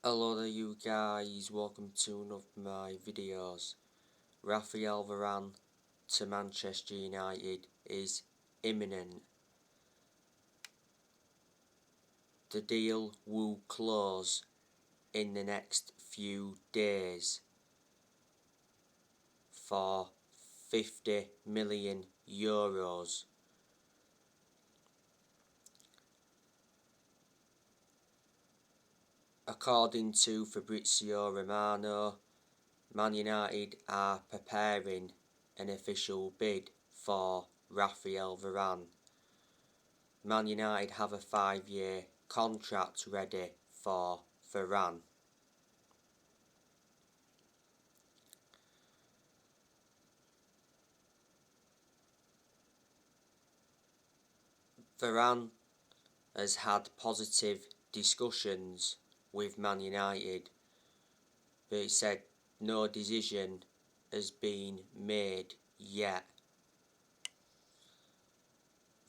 Hello there you guys, welcome to one of my videos. Raphael Varane to Manchester United is imminent. The deal will close in the next few days for €50 million. According to Fabrizio Romano, Man United are preparing an official bid for Raphael Varane. Man United have a 5-year contract ready for Varane. Varane has had positive discussions with Man United, but he said no decision has been made yet.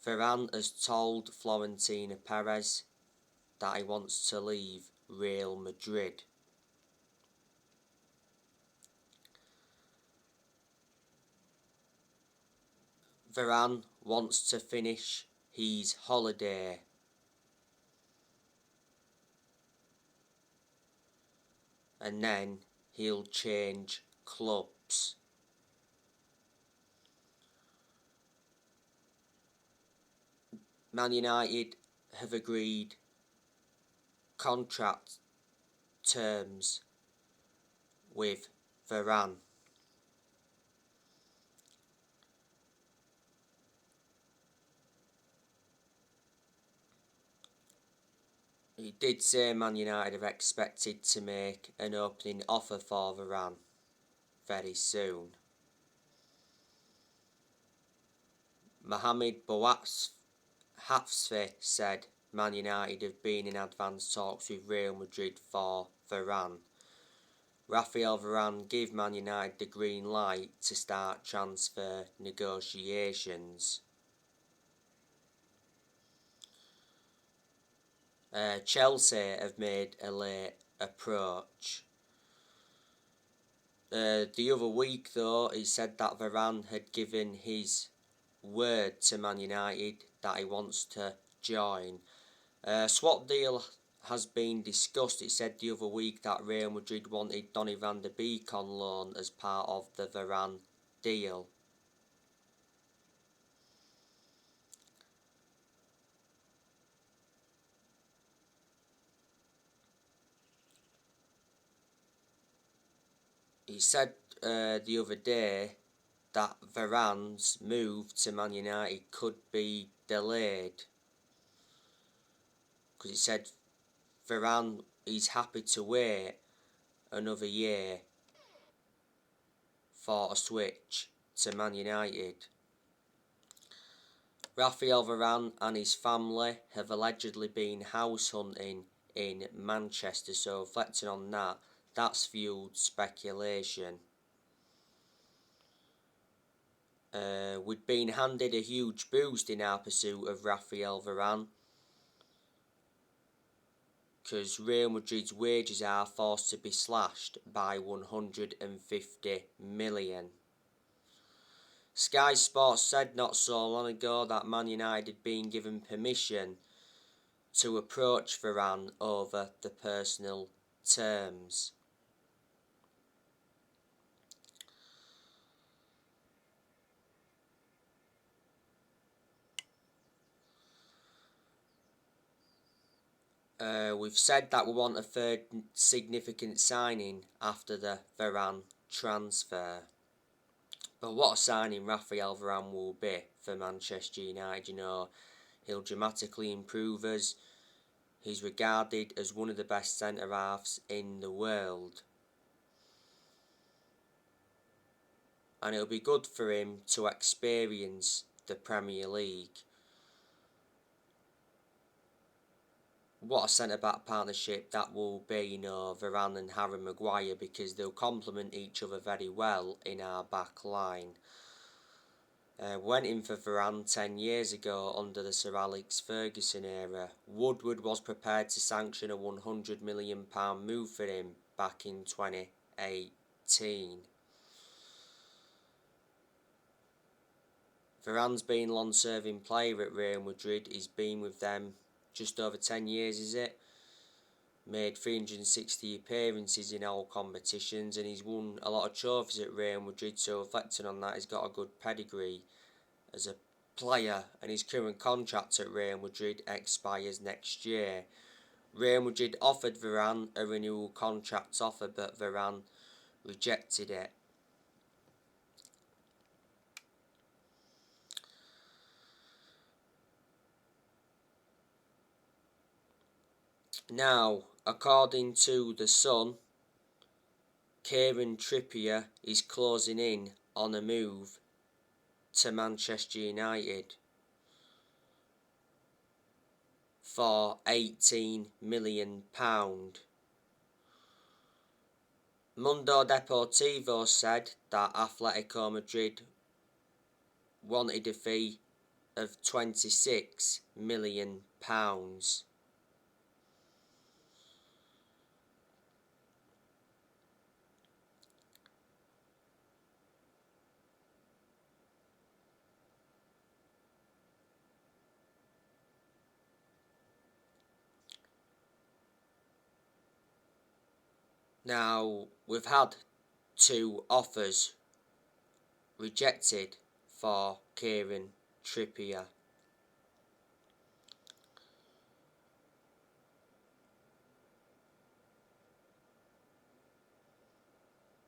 Varane has told Florentino Perez that he wants to leave Real Madrid. Varane wants to finish his holiday and then he'll change clubs. Man United have agreed contract terms with Varane. He did say Man United are expected to make an opening offer for Varane very soon. Mohamed Bouhafsfi said Man United have been in advanced talks with Real Madrid for Varane. Raphael Varane gave Man United the green light to start transfer negotiations. Chelsea have made a late approach. The other week though, he said that Varane had given his word to Man United that he wants to join. Swap deal has been discussed. It said the other week that Real Madrid wanted Donny van de Beek on loan as part of the Varane deal. He said the other day that Varane's move to Man United could be delayed, because he said Varane is happy to wait another year for a switch to Man United. Raphael Varane and his family have allegedly been house hunting in Manchester, so reflecting on that, that's fueled speculation. We'd been handed a huge boost in our pursuit of Raphael Varane, because Real Madrid's wages are forced to be slashed by 150 million. Sky Sports said not so long ago that Man United had been given permission to approach Varane over the personal terms. We've said that we want a third significant signing after the Varane transfer. But what a signing Raphael Varane will be for Manchester United. You know, he'll dramatically improve us. He's regarded as one of the best centre-halves in the world. And it'll be good for him to experience the Premier League. What a centre-back partnership that will be, you know, Varane and Harry Maguire, because they'll complement each other very well in our back line. Went in for Varane 10 years ago under the Sir Alex Ferguson era. Woodward was prepared to sanction a £100 million move for him back in 2018. Varane's been a long-serving player at Real Madrid. He's been with them just over 10 years, is it? Made 360 appearances in all competitions, and he's won a lot of trophies at Real Madrid, so reflecting on that, he's got a good pedigree as a player, and his current contract at Real Madrid expires next year. Real Madrid offered Varane a renewal contract offer, but Varane rejected it. Now, according to The Sun, Kieran Trippier is closing in on a move to Manchester United for £18 million. Mundo Deportivo said that Atletico Madrid wanted a fee of £26 million. Now, we've had 2 offers rejected for Kieran Trippier.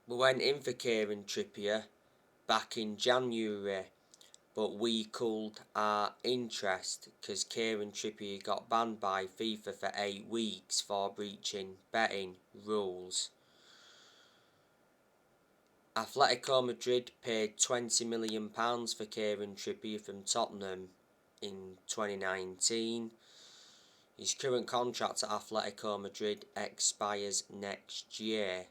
We went in for Kieran Trippier back in January, but we cooled our interest because Kieran Trippier got banned by FIFA for 8 weeks for breaching betting rules. Atletico Madrid paid £20 million for Kieran Trippier from Tottenham in 2019. His current contract at Atletico Madrid expires next year.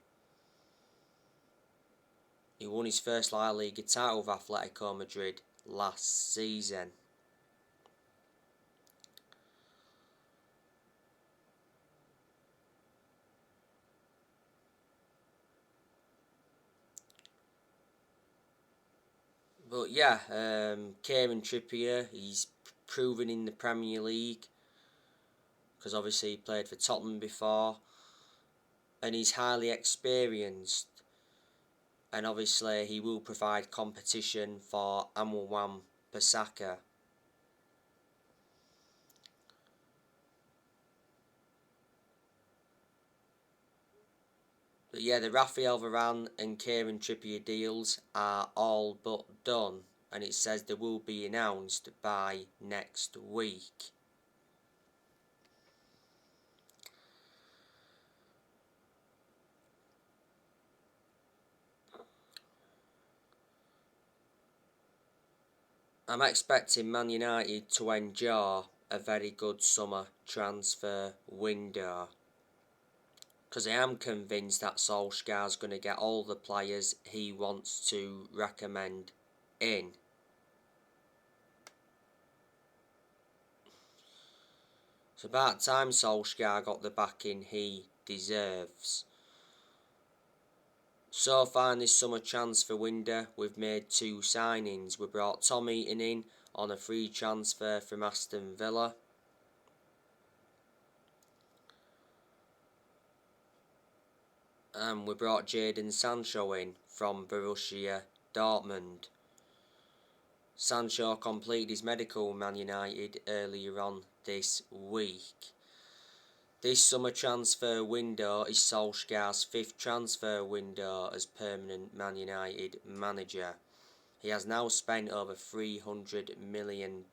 He won his first La Liga title with Atletico Madrid last season. But yeah, Kieran Trippier, he's proven in the Premier League, because obviously he played for Tottenham before, and he's highly experienced, and obviously he will provide competition for Amwam Pasaka. But yeah, the Raphael Varane and Kieran Trippier deals are all but done, and it says they will be announced by next week. I'm expecting Man United to enjoy a very good summer transfer window, because I am convinced that Solskjaer's going to get all the players he wants to recommend in. It's about time Solskjaer got the backing he deserves. So far in this summer transfer window, we've made 2 signings. We brought Tom Eaton in on a free transfer from Aston Villa. And we brought Jadon Sancho in from Borussia Dortmund. Sancho completed his medical with Man United earlier on this week. This summer transfer window is Solskjaer's 5th transfer window as permanent Man United manager. He has now spent over £300 million.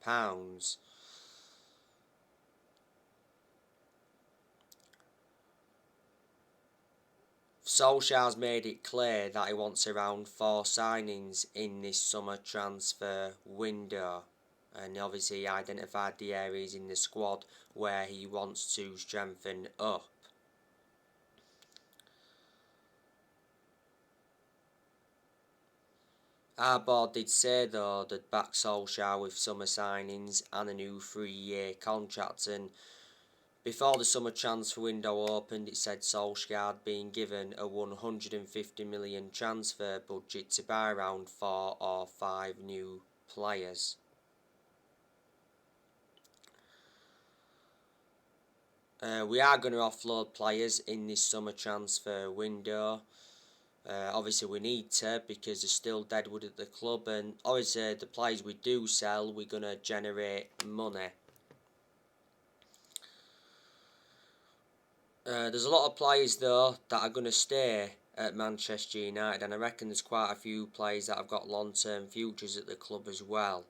Solskjaer's made it clear that he wants around 4 signings in this summer transfer window, and obviously he identified the areas in the squad where he wants to strengthen up. Our board did say though they'd back Solskjaer with summer signings and a new 3-year contract, and before the summer transfer window opened it said Solskjaer had been given a 150 million transfer budget to buy around 4 or 5 new players. We are going to offload players in this summer transfer window. Obviously we need to, because there's still deadwood at the club, and obviously the players we do sell we're going to generate money. There's a lot of players though that are going to stay at Manchester United, and I reckon there's quite a few players that have got long-term futures at the club as well.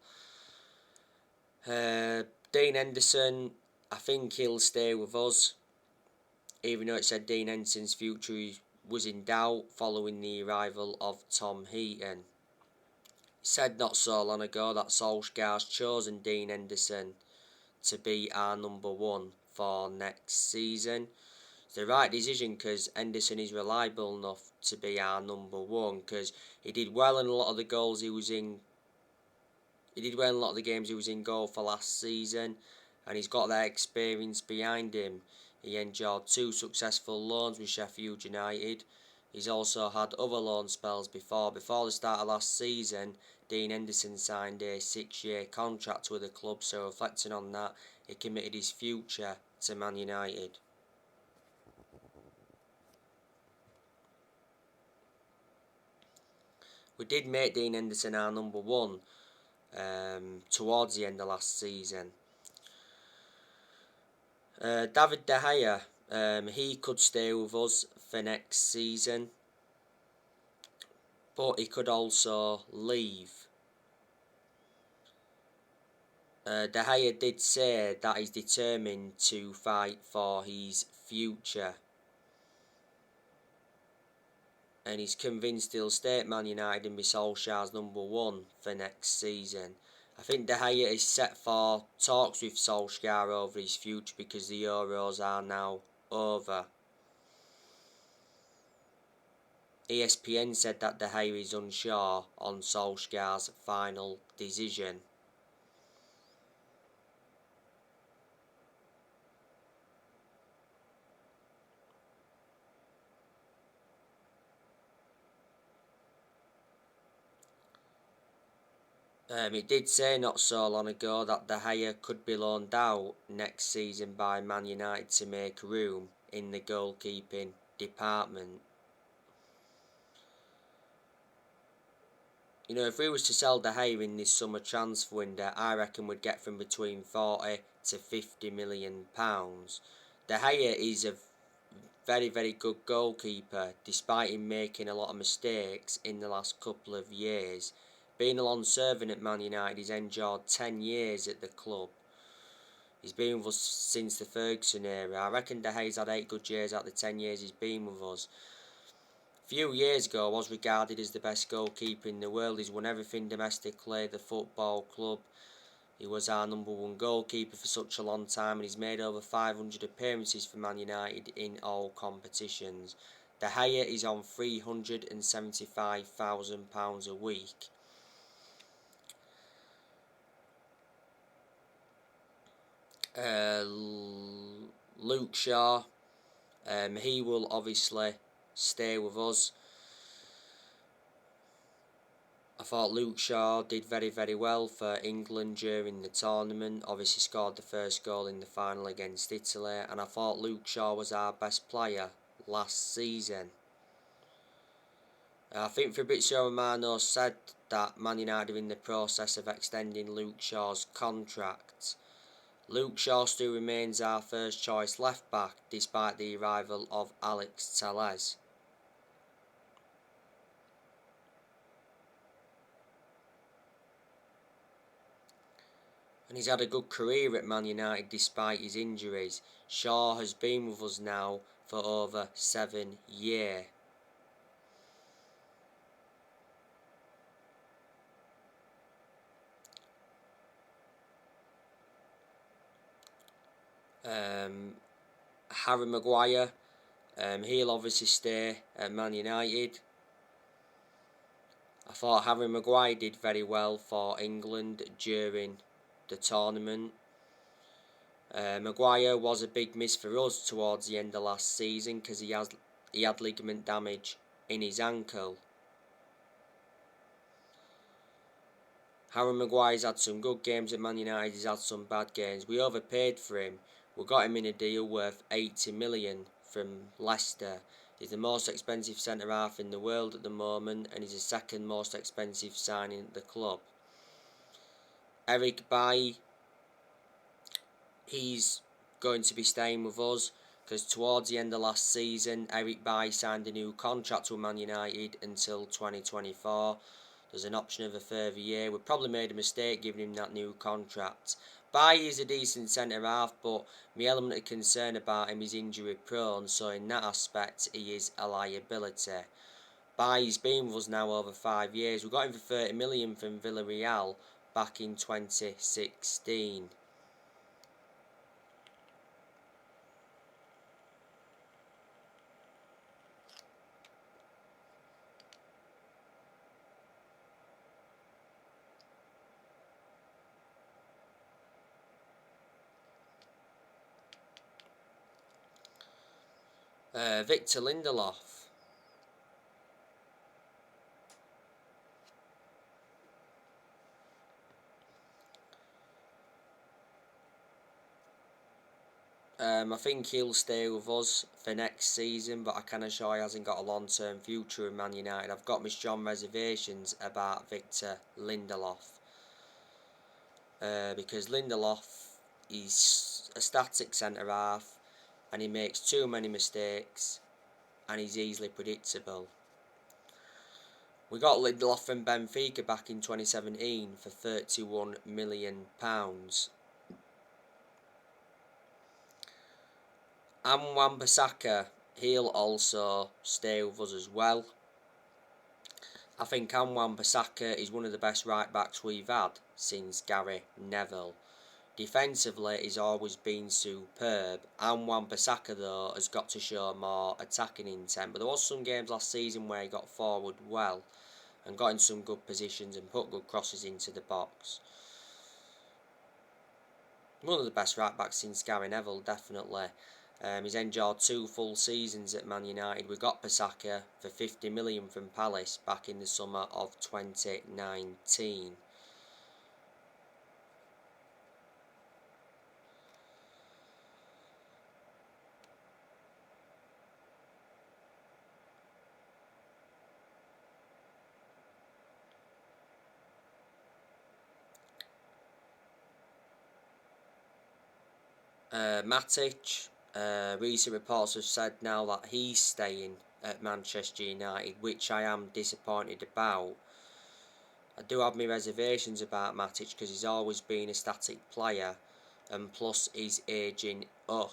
Dean Henderson, I think he'll stay with us, even though it said Dean Henderson's future was in doubt following the arrival of Tom Heaton. He said not so long ago that Solskjaer's chosen Dean Henderson to be our number one for next season. It's the right decision, because Henderson is reliable enough to be our number one, because he did well in a lot of the goals he was in. He did well in a lot of the games he was in goal for last season, and he's got that experience behind him. He enjoyed 2 successful loans with Sheffield United. He's also had other loan spells before. Before the start of last season, Dean Henderson signed a 6-year contract with the club, so reflecting on that, he committed his future to Man United. We did make Dean Henderson our number one towards the end of last season. David De Gea, he could stay with us for next season, but he could also leave. De Gea did say that he's determined to fight for his future, and he's convinced he'll stay at Man United and be Solskjaer's number one for next season. I think De Gea is set for talks with Solskjaer over his future, because the Euros are now over. ESPN said that De Gea is unsure on Solskjaer's final decision. It did say not so long ago that De Gea could be loaned out next season by Man United to make room in the goalkeeping department. You know, if we was to sell De Gea in this summer transfer window, I reckon we'd get from between 40 to 50 million pounds. De Gea is a very, very good goalkeeper, despite him making a lot of mistakes in the last couple of years. Being a long servant at Man United, he's enjoyed 10 years at the club. He's been with us since the Ferguson era. I reckon De Gea's had 8 good years out of the 10 years he's been with us. A few years ago, was regarded as the best goalkeeper in the world. He's won everything domestically, the football club. He was our number one goalkeeper for such a long time, and he's made over 500 appearances for Man United in all competitions. De Gea is on £375,000 a week. Luke Shaw, he will obviously stay with us. I thought Luke Shaw did very, very well for England during the tournament. Obviously scored the first goal in the final against Italy, and I thought Luke Shaw was our best player last season. I think Fabrizio Romano said that Man United are in the process of extending Luke Shaw's contract. Luke Shaw still remains our first choice left back despite the arrival of Alex Telles. And he's had a good career at Man United despite his injuries. Shaw has been with us now for over 7 years. Harry Maguire, he'll obviously stay at Man United. I thought Harry Maguire did very well for England during the tournament. Maguire was a big miss for us towards the end of last season because he had ligament damage in his ankle. Harry Maguire's had some good games at Man United, he's had some bad games. We overpaid for him. We got him in a deal worth 80 million from Leicester. He's the most expensive centre-half in the world at the moment, and he's the second most expensive signing at the club. Eric Bailly, he's going to be staying with us because towards the end of last season, Eric Bailly signed a new contract with Man United until 2024. There's an option of a further year. We probably made a mistake giving him that new contract. Bailly is a decent centre-half, but my element of concern about him is injury prone, so in that aspect he is a liability. Bailly's been with us now over 5 years. We got him for 30 million from Villarreal back in 2016. Victor Lindelof. I think he'll stay with us for next season, but I can assure he hasn't got a long-term future in Man United. I've got my strong reservations about Victor Lindelof. Because Lindelof is a static centre-half and he makes too many mistakes and he's easily predictable. We got Lindelof from Benfica back in 2017 for £31 million. And Wan-Bissaka, he'll also stay with us as well. I think Wan-Bissaka is one of the best right backs we've had since Gary Neville. Defensively, he's always been superb. And Wan-Bissaka, though, has got to show more attacking intent. But there was some games last season where he got forward well and got in some good positions and put good crosses into the box. One of the best right backs since Gary Neville, definitely. He's enjoyed 2 full seasons at Man United. We got Bissaka for 50 million from Palace back in the summer of 2019. Matic, recent reports have said now that he's staying at Manchester United, which I am disappointed about. I do have my reservations about Matic because he's always been a static player, and plus he's ageing up.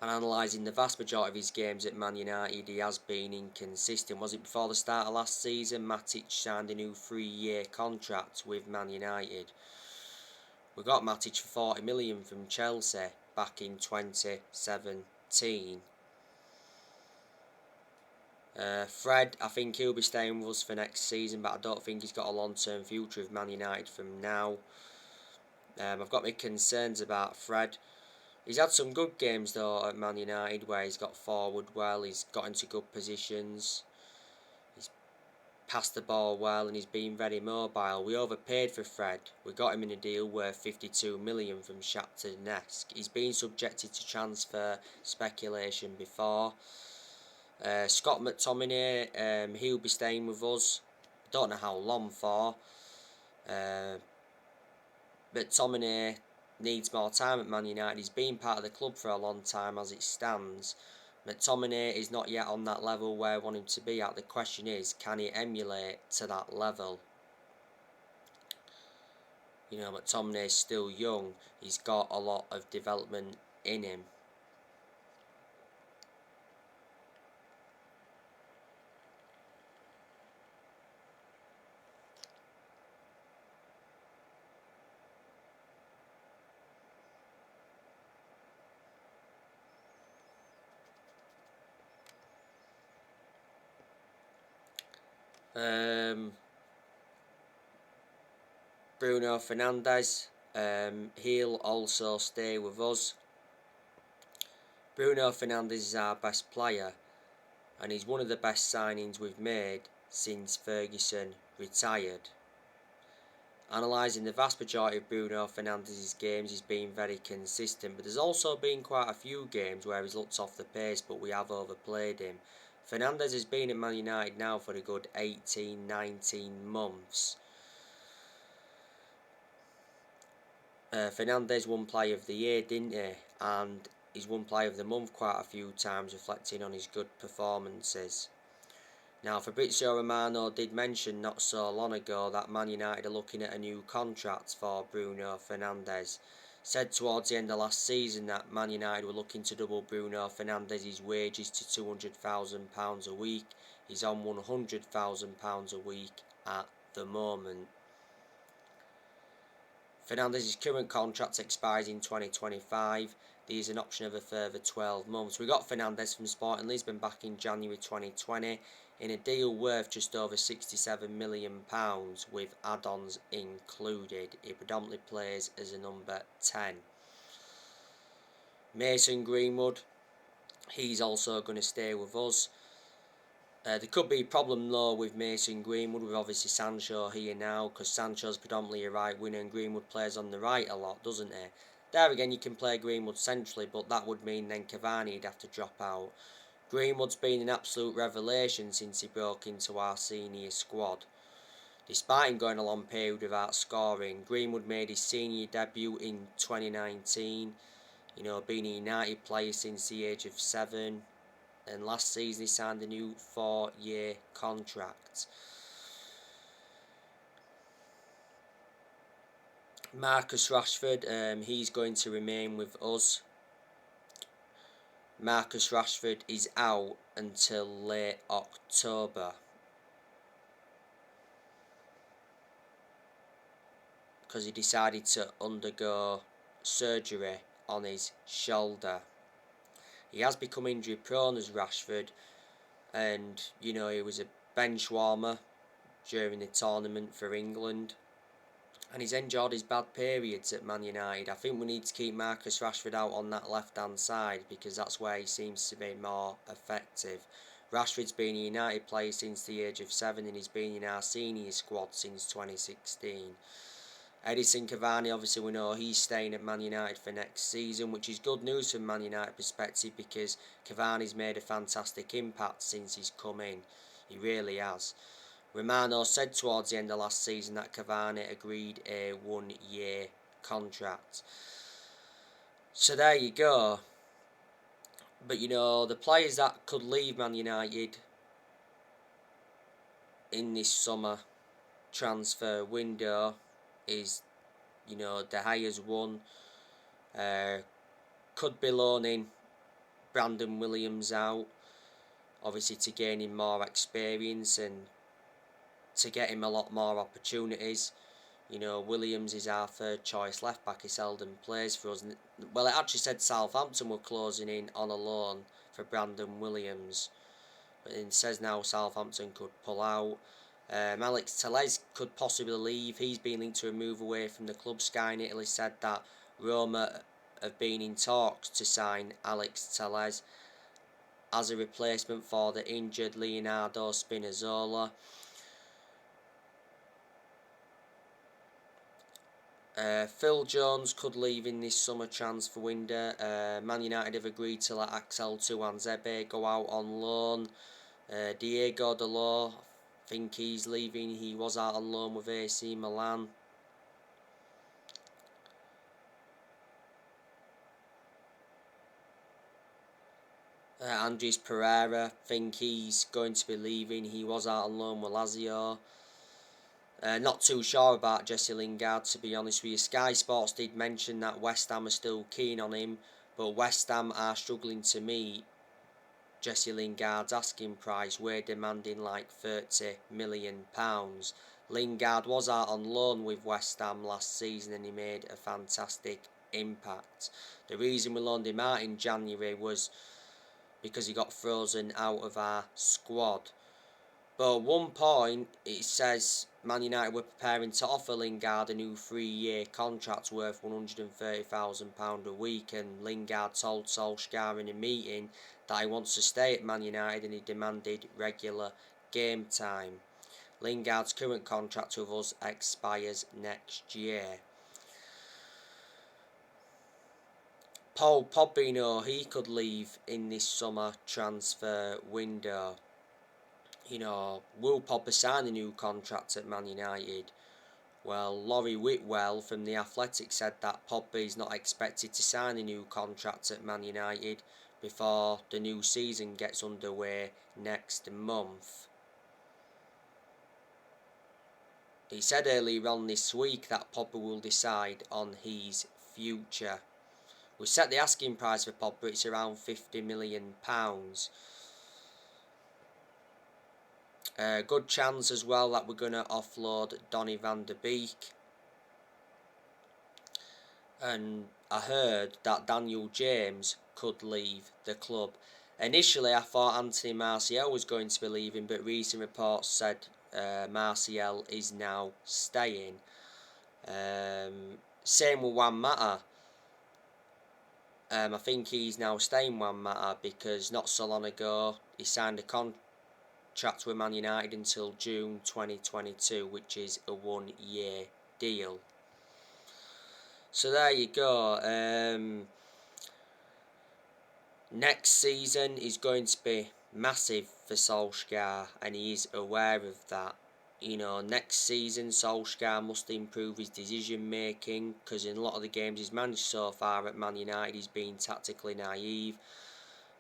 And analysing the vast majority of his games at Man United, he has been inconsistent. Was it before the start of last season? Matic signed a new 3-year contract with Man United. We got Matic for 40 million from Chelsea back in 2017. Fred, I think he'll be staying with us for next season, but I don't think he's got a long-term future with Man United from now. I've got my concerns about Fred. He's had some good games though at Man United where he's got forward well, he's got into good positions, he's passed the ball well and he's been very mobile. We overpaid for Fred. We got him in a deal worth 52 million from Shakhtar Donetsk. He's been subjected to transfer speculation before. Scott McTominay, he'll be staying with us. Don't know how long for. McTominay needs more time at Man United. He's been part of the club for a long time as it stands. McTominay is not yet on that level where I want him to be at. The question is, can he emulate to that level? You know, McTominay is still young. He's got a lot of development in him. Bruno Fernandes, he'll also stay with us. Bruno Fernandes is our best player, and he's one of the best signings we've made since Ferguson retired. Analysing the vast majority of Bruno Fernandes' games, he's been very consistent, but there's also been quite a few games where he's looked off the pace, but we have overplayed him. Fernandes has been at Man United now for a good 18-19 months. Fernandes won Player of the Year, didn't he? And he's won Player of the Month quite a few times, reflecting on his good performances. Now, Fabrizio Romano did mention not so long ago that Man United are looking at a new contract for Bruno Fernandes. Said towards the end of last season that Man United were looking to double Bruno Fernandes' wages to £200,000 a week. He's on £100,000 a week at the moment. Fernandes' current contract expires in 2025. There is an option of a further 12 months. We got Fernandes from Sporting Lisbon back in January 2020 in a deal worth just over £67 million with add-ons included. He predominantly plays as a number 10. Mason Greenwood, he's also going to stay with us. There could be a problem though with Mason Greenwood, with obviously Sancho here now, because Sancho's predominantly a right winger and Greenwood plays on the right a lot, doesn't he? There again, you can play Greenwood centrally, but that would mean then Cavani'd have to drop out. Greenwood's been an absolute revelation since he broke into our senior squad. Despite him going a long period without scoring, Greenwood made his senior debut in 2019, being a United player since the age of 7. And last season he signed a new 4-year contract. Marcus Rashford, he's going to remain with us. Marcus Rashford is out until late October, because he decided to undergo surgery on his shoulder. He has become injury prone as Rashford, and he was a bench warmer during the tournament for England, and he's enjoyed his bad periods at Man United. I think we need to keep Marcus Rashford out on that left hand side, because that's where he seems to be more effective. Rashford's been a United player since the age of 7, and he's been in our senior squad since 2016. Edinson Cavani, obviously we know he's staying at Man United for next season, which is good news from Man United perspective, because Cavani's made a fantastic impact since he's come in. He really has. Romano said towards the end of last season that Cavani agreed a 1-year contract. So there you go. But the players that could leave Man United in this summer transfer window is, De Gea's one. Could be loaning Brandon Williams out, obviously to gain him more experience and to get him a lot more opportunities. Williams is our third choice left back. He seldom plays for us. Well, it actually said Southampton were closing in on a loan for Brandon Williams, but it says now Southampton could pull out. Alex Telles could possibly leave. He's been linked to a move away from the club. Sky in Italy said that Roma have been in talks to sign Alex Telles as a replacement for the injured Leonardo Spinazzola. Phil Jones could leave in this summer transfer window. Man United have agreed to let Axel Tuanzebe go out on loan. Diego Dalot, I think he's leaving. He was out on loan with AC Milan. Andres Pereira, I think he's going to be leaving. He was out on loan with Lazio. Not too sure about Jesse Lingard, to be honest with you. Sky Sports did mention that West Ham are still keen on him, but West Ham are struggling to meet Jesse Lingard's asking price. We're demanding like £30 million. Lingard was out on loan with West Ham last season and he made a fantastic impact. The reason we loaned him out in January was because he got frozen out of our squad. But at one point, it says Man United were preparing to offer Lingard a new 3-year contract worth £130,000 a week, and Lingard told Solskjaer in a meeting that he wants to stay at Man United and he demanded regular game time. Lingard's current contract with us expires next year. Paul Pogba, he could leave in this summer transfer window. Will Pogba sign a new contract at Man United? Well, Laurie Whitwell from The Athletic said that Pogba is not expected to sign a new contract at Man United before the new season gets underway next month. He said earlier on this week that Pogba will decide on his future. We set the asking price for Pogba, it's around £50 million. Good chance as well that we're going to offload Donny van der Beek. And I heard that Daniel James could leave the club. Initially I thought Anthony Martial was going to be leaving, but recent reports said Martial is now staying. Same with Juan Mata. I think he's now staying Juan Mata because not so long ago he signed a contract with Man United until June 2022, which is a 1-year deal. So there you go. Next season is going to be massive for Solskjaer, and he is aware of that. Next season Solskjaer must improve his decision making, because in a lot of the games he's managed so far at Man United he's been tactically naive.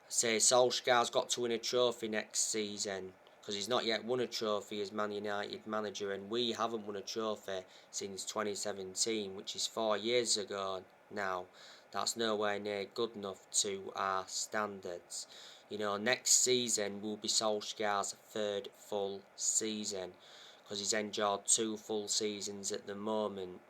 Say Solskjaer's got to win a trophy next season, because he's not yet won a trophy as Man United manager, and we haven't won a trophy since 2017, which is 4 years ago now. That's nowhere near good enough to our standards. Next season will be Solskjaer's 3rd full season, because he's enjoyed 2 full seasons at the moment.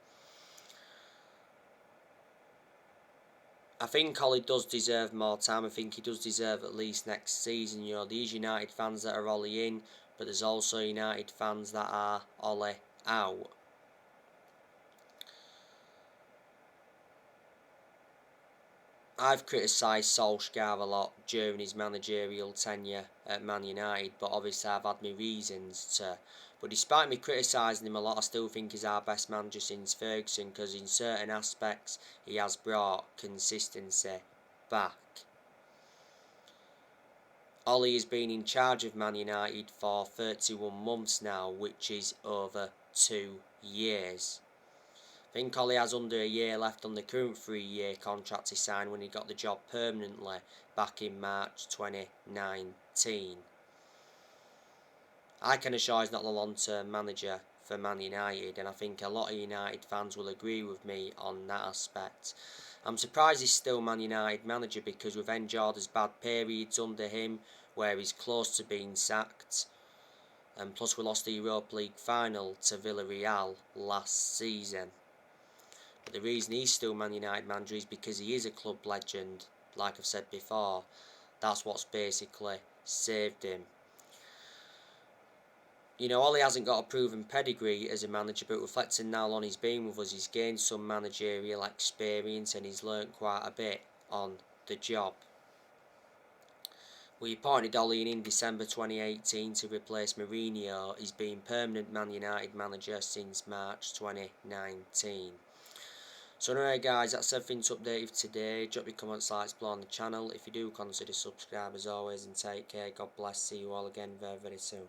I think Ollie does deserve more time. I think he does deserve at least next season. These United fans that are Ollie in, but there's also United fans that are Ollie out. I've criticised Solskjaer a lot during his managerial tenure at Man United, but obviously I've had my reasons to. But despite me criticising him a lot, I still think he's our best manager since Ferguson, because in certain aspects he has brought consistency back. Ollie has been in charge of Man United for 31 months now, which is over 2 years. I think Ollie has under a year left on the current 3-year contract he signed when he got the job permanently back in March 2019. I can assure he's not the long-term manager for Man United, and I think a lot of United fans will agree with me on that aspect. I'm surprised he's still Man United manager, because we've endured his bad periods under him where he's close to being sacked, and plus we lost the Europa League final to Villarreal last season. But the reason he's still Man United manager is because he is a club legend, like I've said before. That's what's basically saved him. Ollie hasn't got a proven pedigree as a manager, but reflecting now on he's been with us, he's gained some managerial experience and he's learnt quite a bit on the job. We appointed Ollie in December 2018 to replace Mourinho. He's been permanent Man United manager since March 2019. So anyway guys, that's everything to update you today. Drop your comments, like, explore on the channel. If you do, consider subscribe as always, and take care. God bless. See you all again very, very soon.